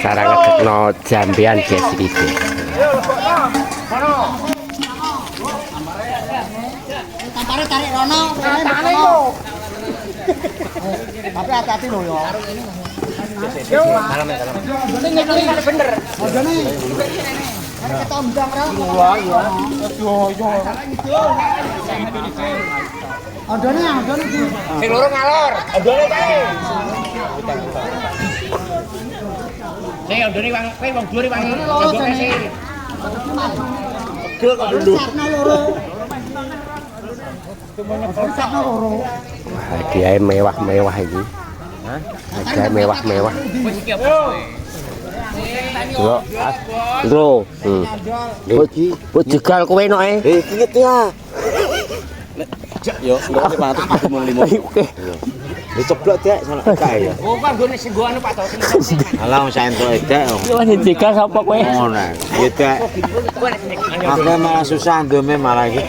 cara ngedekno jambean guys iki. Tampare tarik rono, tapi hati-hati lho ya. Yo. Ini bener. Ojone. Kita undang ra. Iya. Ojone iki. Sing loro ngalor. Ojone kae. Sing ojone wong dhuwur wong jambone sing. Pegel kok dulu. Hadiah mewah-mewah iki. Hadiah mewah-mewah. Lho, Bos jegal kowe nok e. Iki ya. Yo, nggak 555. Oke. Diceblok dek sono kae ya. Oh, kan gone sing gono Pak Tos. Alah wong saento dek. Yo jegal sapa kowe? Ngono. Ya dek. Aku malah susah ndome malah iki.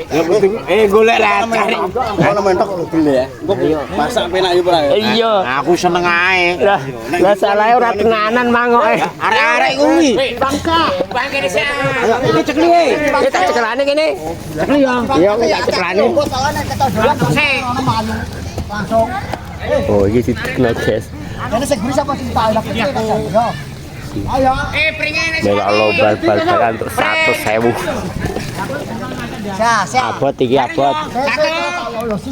Ya penting golek lah cari. Ono mentok dulu ya. Engko masak penak yo ora. Iya. Aku seneng ae. Lah salahe ora tenanan mangoke. Arek-arek kuwi. Bang kene sik. Iki cekli. Tak cekelane kene. Cekli ya. Iya, tak cekelane. Langsung. Oh, iki ditekno guys. Ini sing guri sapa sing tak lagi ya. Ayo. Pringene Mewah lo bal-balan untuk 100.000. Siap. Abot iki abot. 1.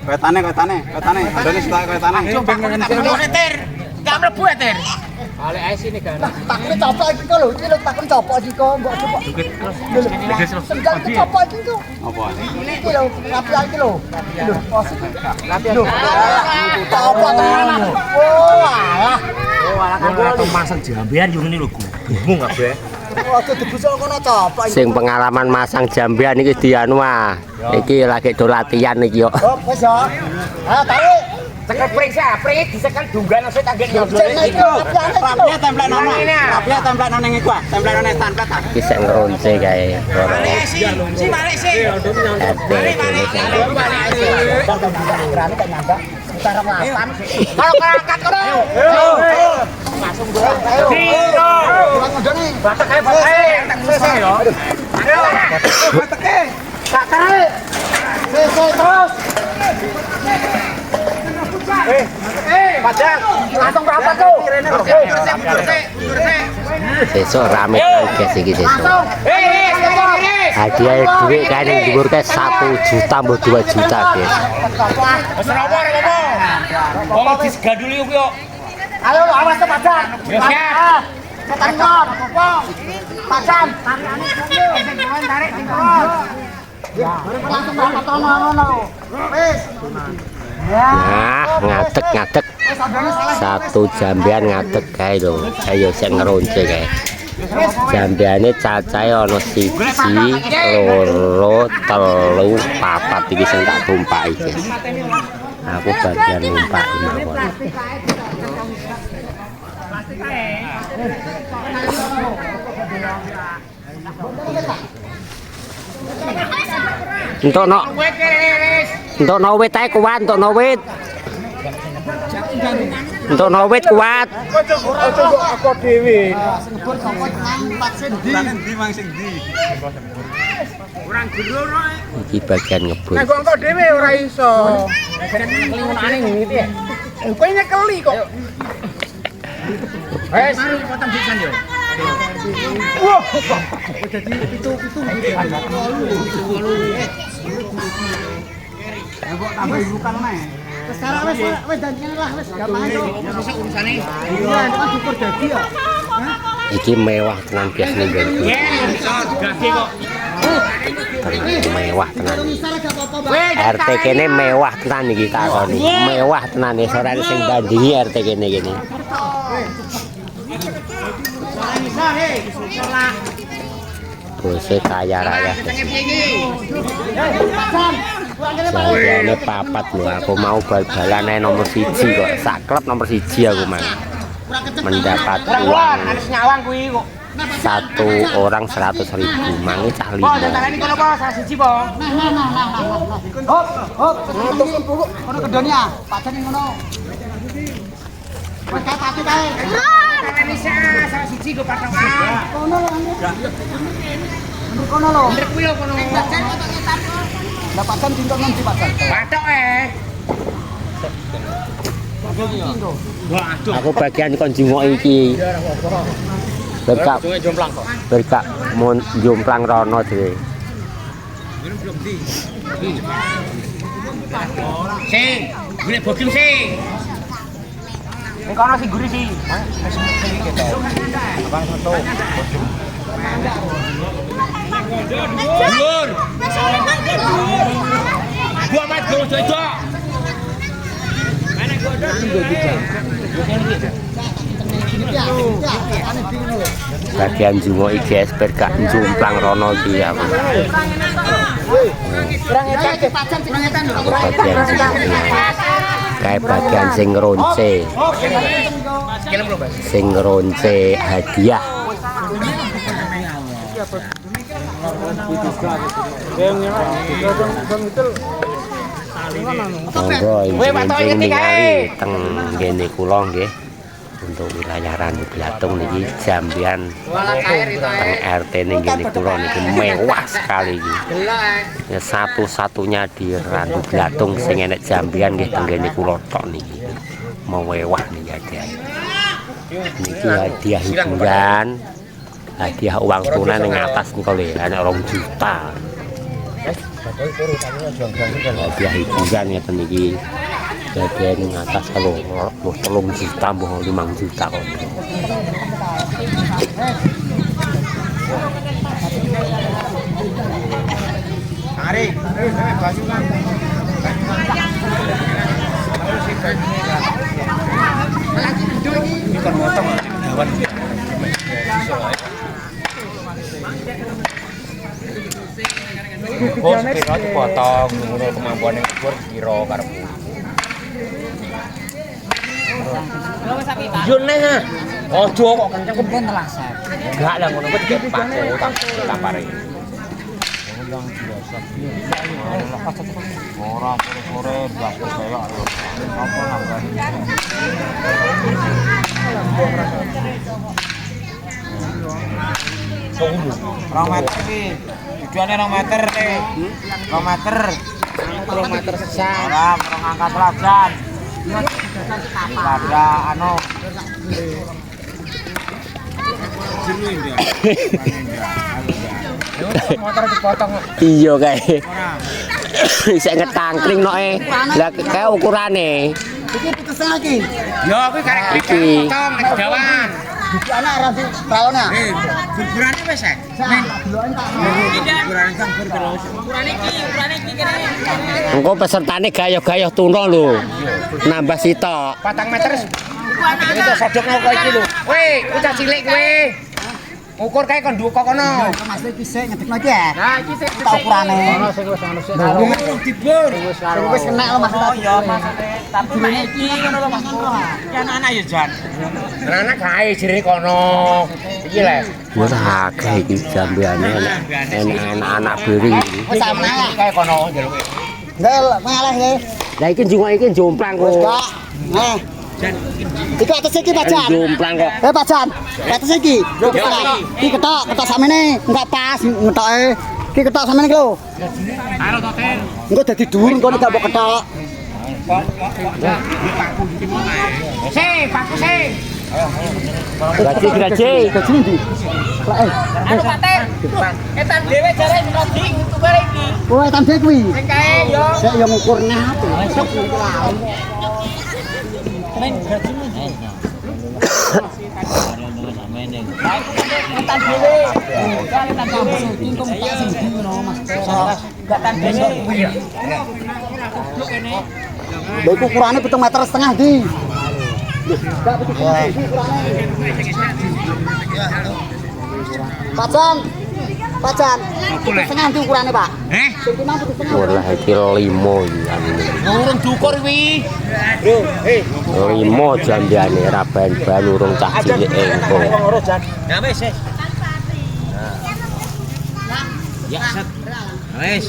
Wetane. Adone setak wetane. Enggak mlebu ya, Ter. Balik ae sini kan. Takune copok iki kok lho, iki lho takune copok iki kok, mbok copok. Sendal iki copok iki kok. Apa? Iki lho, rapi iki lho. Lho, pos iki. Rapi. Copok tenan. Oh, alah. Oh, alah kan masang jambean yo ngene lho, bingung kabeh. Aja dibusuk kono copok. Sing pengalaman masang jambean iki dianu ah. Iki lagi do latihan iki yo. Oh, wis ya. Ayo tarik. Cekel periksa, pring disekel dunggan ose tanggek yo. Rapnya template nono. Rapnya template nono ning iku, template nono template ta. Iki sing ngeronce kae. Si balik sih. Kalau kerangkat kono. Langsung gue. Ayo. Batak ae, batak ae. Ayo. Bateke. Tak tarik. Terus. Padang, langsung berapa tuh? Besok rame guys iki besok. Hadiah duit kan yang dhuwur kae 1 juta mbok 2 juta guys. Wes ora apa-apa. Wong diseganduli ku yo. Ayo awas ke Pacan. Yo siap. Ketangon, apa? Pacan. Tarik Ya, langsung berapa ngono. Wis. Nah, ngadeg. 1 jambean ngadeg kae lho. Ayo sik ngeronce kae. Jambeane cacahe ana 1, 2, 3, 4 iki sing tak tumpaki guys. Aku bagian numpaki mawon. Entuk no wit ae kuat, entuk no wit. Entuk no wit kuat. Ojo kok aku dhewe. Ngebor sapa nang sing ndi? Ndi mang sing ndi? Kurang gero Iki bagian ngebul. Nek kok engko dhewe ora iso. Kelingunane ngene iki ya. Kowe nyekeli kok. Wes, potong pisan yo. Wah, jadi pitu. Kok tambah bukan meh. Sekarang wis dan lah wis gampang yo. Masa urusane? Iya, itu kan syukur dadi ya. Iki mewah tenan guys ning nggonku. Ya, iso digage kok. Mewah tenan. RT kene mewah tenan iki takoni. Mewah tenan wis ora sing bandingi RT kene kene. Bose kaya raya. Jambeane 4 lho, aku mau bal-balan ae nomor 1 kok. Sak klub nomor 1 aku mang. Mendapat uang Harus nyawang kuwi kok. Satu orang 100.000, mangi cah 5. Ini kono apa? Salah siji po. Hop, hop. Kono kedone ah. Pacan ning ngono. Wes kae pati kae. Ini salah siji go patang. Kono lho. Kono lho. Ndrek kuwi lho kono. Pacan kotok ngetan kok. Lah pacan dintok nang ndi pacan? Patok Aku bagian kon jungok iki. Berkak mon jomplang rono dhewe. Sing, golek bogem sing. Ning kono sing guri sih. Abang soto. Dhuwur. Gua mat go jojo. Mana Bagian jungok iki es berkak jomplang rono iki aku. Bagian kayak bagian sing ronce. Sing ronce hadiah. Monggo ingin ningali teng ngene kula nggih untuk wilayah Randu Blatung niki Jambian teng RT ning ngene kula niki mewah sekali iki. Ya satu-satunya di Randu Blatung sing enek Jambian nggih teng ngene kula tok niki. Mewah niki hadiah. Niki hadiah hiburan. Hadiah uang tunai ning atas niku lho, ana 2 juta. Hadiah hiburan ngeten iki. Hadiah ning atas kalau 3 juta mbah 5 juta kok. Ari, baju kan. Lagi video ini kon motong dawan. Bos kira dipotong ngono kemampuane ukur kira karepku. Yo neh. Ojo kok kenceng kok telasan. Enggak lah ngono kok dipake tak pare. Undang biasa. Ora sore blas kaya apa nambani. Tunggu. 2 meter iki. Tujuannya 2 meter nih. 2 meter. 2 meter sesat. Ora ngangkat pelajan. Ada anu. Motor dipotong. Iya kae. Isek ngetangkring noke. Lah kae ukurane. Iki pitesen iki. Ya kuwi karek Iki. potong nek jawan. Ana rapi rawana. Ukurane wis e. Ukurane kan terus. Ukurane iki kene. Engko pesertane gayoh-gayoh tuna lho. Nambah sitok. 4 meter. Itu sodokno kok iki lho. Weh, bocah cilik kowe. Ukur kae kon duwe kok kono. Mas iki sik ngedekno iki ya. Nah, iki sik ukurane. Ono sing wis anu sik. Dibur. Wis kenek lho Mas. Oh iya, Mas. Tapi mek iki ngono lho Mas. Kan anak ya Jan. Anak gawe jere kono. Iki lho. Wis akeh iki jambiane enak anak bering iki. Wis sampe kae kono njaluk. Ndel, ngalah ya. Lah iki njungok iki jomplang kok. Kak. Nah. Iki atas iki pacan. Jomplang kok. Pacan. Atas iki. Iki ketok samene enggak pas ngetoke. Iki ketok samene iki lho. Karo toten. Engko dadi dhuwur engko nek mbok ketok. Paku sing. Gaji. Gaji ndi? Lah Anu paten. Etan dhewe jare ngrodi youtuber iki. Oh, etan dhewe kuwi. Sing kae yo. Sik yo ngukur nah. Sok niku lawan. Etan dhewe. Kan etan kampus syuting kok tak sing ndi ngono Mas. Etan dhewe kuwi. Lha iku ukurane 7,5 meter ndi? Enggak betul ukurane. Pacan. 7,5 ndi ukurane, Pak? Walah iki 5 iki anu. Urung diukur kuwi. Bro, 5 jambiane ra ban urung cah cilik engko. Ya wis. Ya, set. Wes.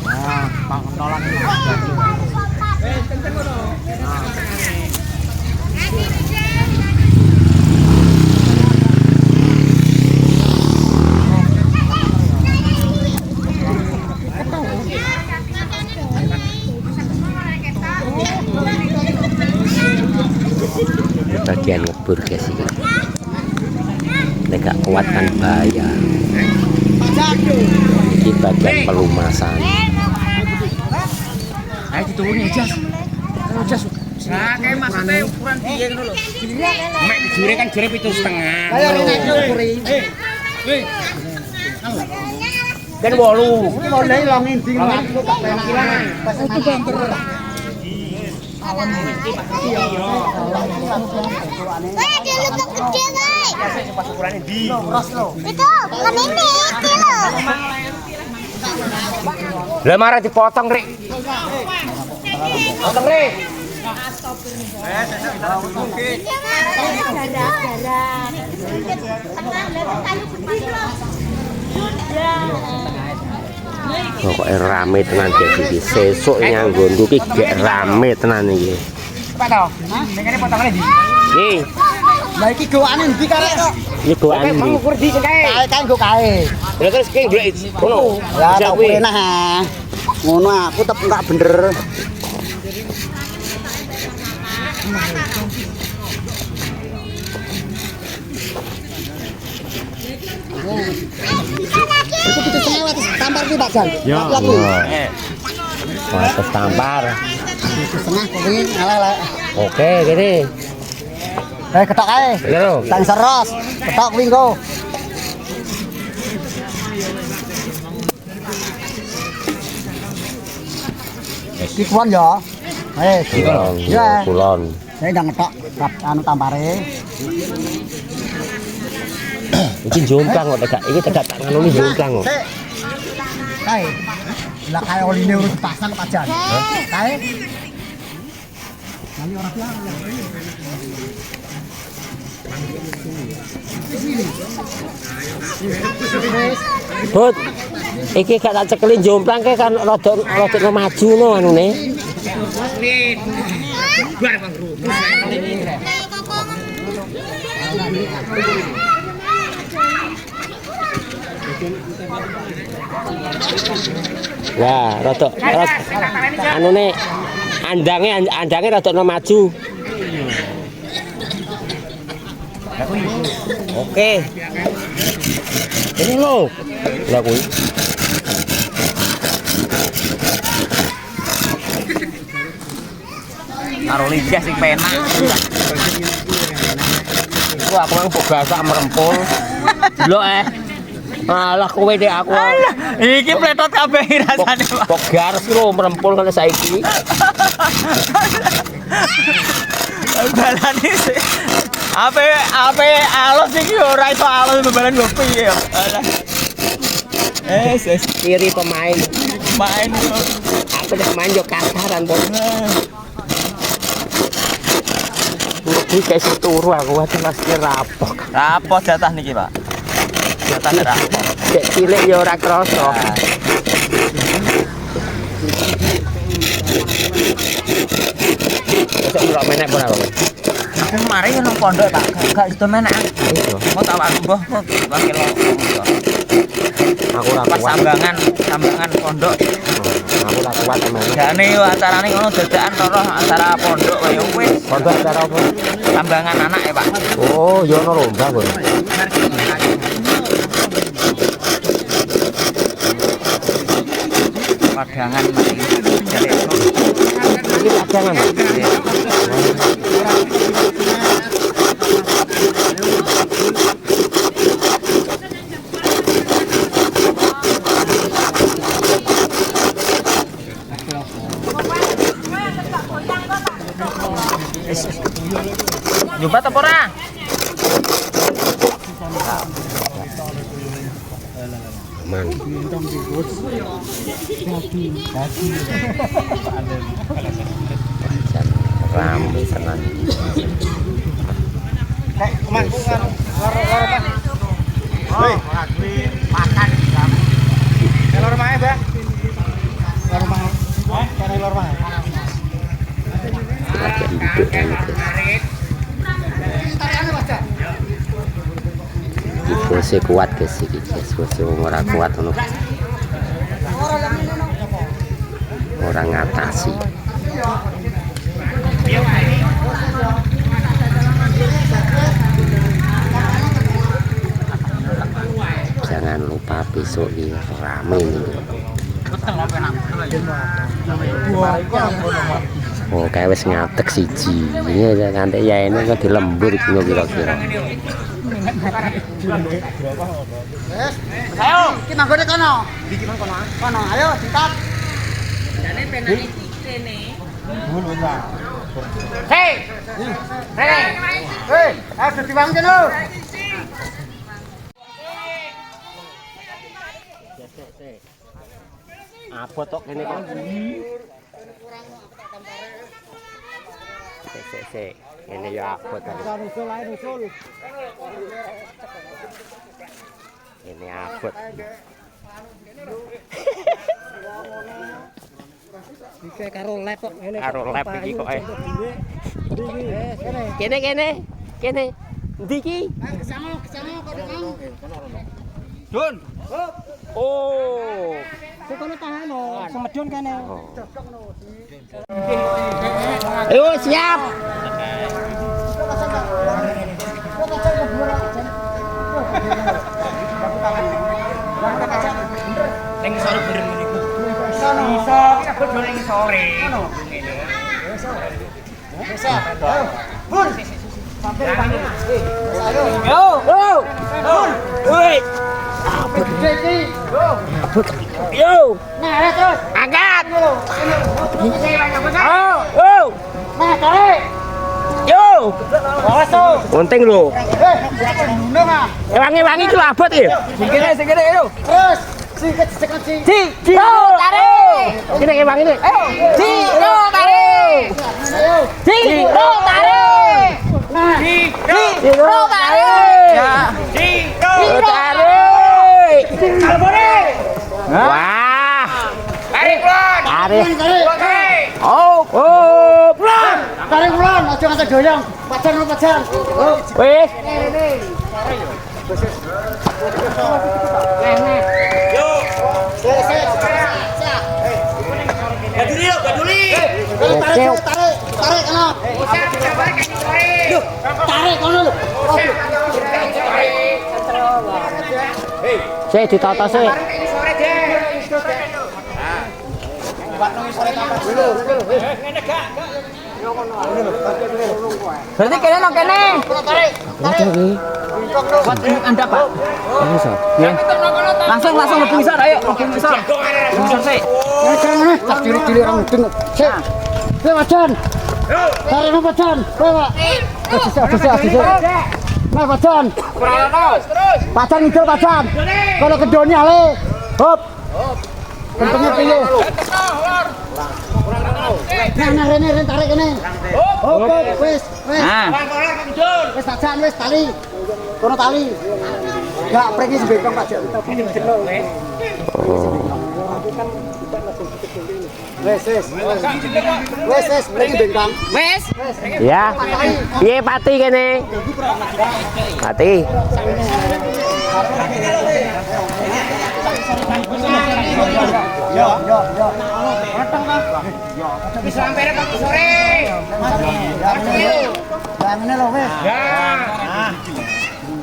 Nah, pentolan ini. Bagian ngebur guys ini. Nek gak kuat kan bahaya. Ini bagian pelumasan. Ayo diturunin jas. Jas. Nah, kayak maksudnya ukuran piye ngono lho. Mek jure kan jure 7,5. Kayak rene ukuri. Dan 8. Iki mau lha long endi kok tak penak. Pas itu banter. Lah marah dipotong, Rik. Potong, Rik. Pokoknya rame tenan guys iki. Sesuk nyanggo iki gek rame tenan iki. Pak to? Ngene potongane ndi? Nggih. Lah iki gowane ndi karek kok? Iki gowane ndi? Mengukur di kae. Kae nggo kae. Lah terus ki golek ngono. Lah tak enak ha. Ngono aku tetep enggak bener. Itu kita semua tampar di Pak. Ya. Atas tampar. Itu setengah kuwi ala-ala. Oke, gini. Ketok ae. Lho. Tang seros. Ketok kuwi engko. Iki kuon ya. Kulon. Ya. Kulon. Saya ndang ngetok anu tampare. Iki jomplang kok tegak. Iki tegak tak ngono iki jomplang kok. Kae. Lah kae oline urus pasang pajan. Kae. Kali ora piang. Bud. Iki gak tak cekelin jomplang ke kan rada maju no anune. Wah, rada anune andange rada maju. Oke. Ini lo. Lah kuwi. Karo lidah sing penak. Wah, aku mang bogasak merempul. Delok Alah kowe dek aku. Alah, iki pletot kabeh rasane, Pak. Bogar sih lo merempul ngene saiki. Balane sih. Ape alus iki ora iso alus bebalan go piye. Kiri pemain. Main Aku nek main yo kasaran, Bos. Iki kayak turu aku wae mesti rapok. Rapot jatah niki, Pak. Jatah rapot. Cek cilik yo ora krasa. Besok ora menek ora, Bos. Aku mari nang pondok, Pak. Gak sido menak. Iya. Mau tak wae mbah kok wakil. Aku ora Pas kuat. sambangan pondok. Aku ora kuat temen. Jane yo acarane ngono dadakan karo acara pondok kaya wis. Pondok acara apa? Sambangan anak ya, Pak. Oh, yo ono lomba kok. Padangan mati. Iki padangan. Nyoba apa ora? Aman. Rame tenan. Kayak kemang karo Pak. Hei, makan. Lor mae, Mbak. Lagi duduk ini guys. Bosnya kuat guys iki guys. Bosnya ora kuat ngono. Orang ngatasi. Jangan lupa besok ini rame ini. Oh, kayak wis ngatek siji. Ini nanti ya ini kok dilembur gitu kira-kira. Ayo, kita nggone kono. Kono, ayo singkat. Hei. Hei. Hei, ayo diwang kene. Apa tok ini kok? Sik. Ini ya apa tadi? Ini apa? Iki karo lep kok ngene. Karo lep iki kok Kene. Ndi iki? Kesana kok Mang. Dun. Oh. Kok kono tahan no, semedun kene. Ayo siap. Ning sore bareng niku. Iso kita bodho ning sore. Ngono. Bun. Sampai kami. Yo. Bun. Woi. Yo. Nah, terus. Angkat. Oh. Nah, tarik. Yo. Awas tuh. Unting lho. Gendong ah. Wangi-wangi ku abot ya. Sing kene ayo. Terus. Sikat sing. Tarik. Kene wangi nih. Tarik. Tarik. Nah. Tarik. Kalbone. Wah. Tarik lon. Tarik. Tarik. Oh, pulang. Tarik ulun, aja ngantek doyong. Pajan. Wis. Gaduli. Tarik kono. Tarik kono lho. Sik ditata sik. Berarti kene nang kene. Tarik. Buat Anda, Pak. Langsung lebih besar ayo, lebih besar. Besar sih. Tak diri orang mudeng. Sik. Kowe wajan. Tarik nang wajan. Kowe, Pak. Nah, wajan. Terus. Wajan ngidul wajan. Kalau kedone ale. Hop. Kentengnya piye? Nah, rene tarik kene. Hop, wis. Nah. Wis tajan wis tali. Kono tali. Gak preki sebekong Pak Jek. Wes, preki bengkang. Wes. Ya. Piye pati kene? Pati. Yo. Bisa sampai rekam sore. Yang ini lho wes. Ya.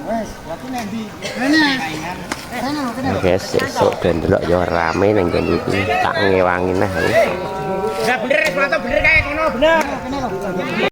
Wes, berarti nendi. Rene. Rene lho. Guys, esuk ben delok yo rame nang kene iki. Tak ngewangi nah. Nah bener, bener kayak kono bener.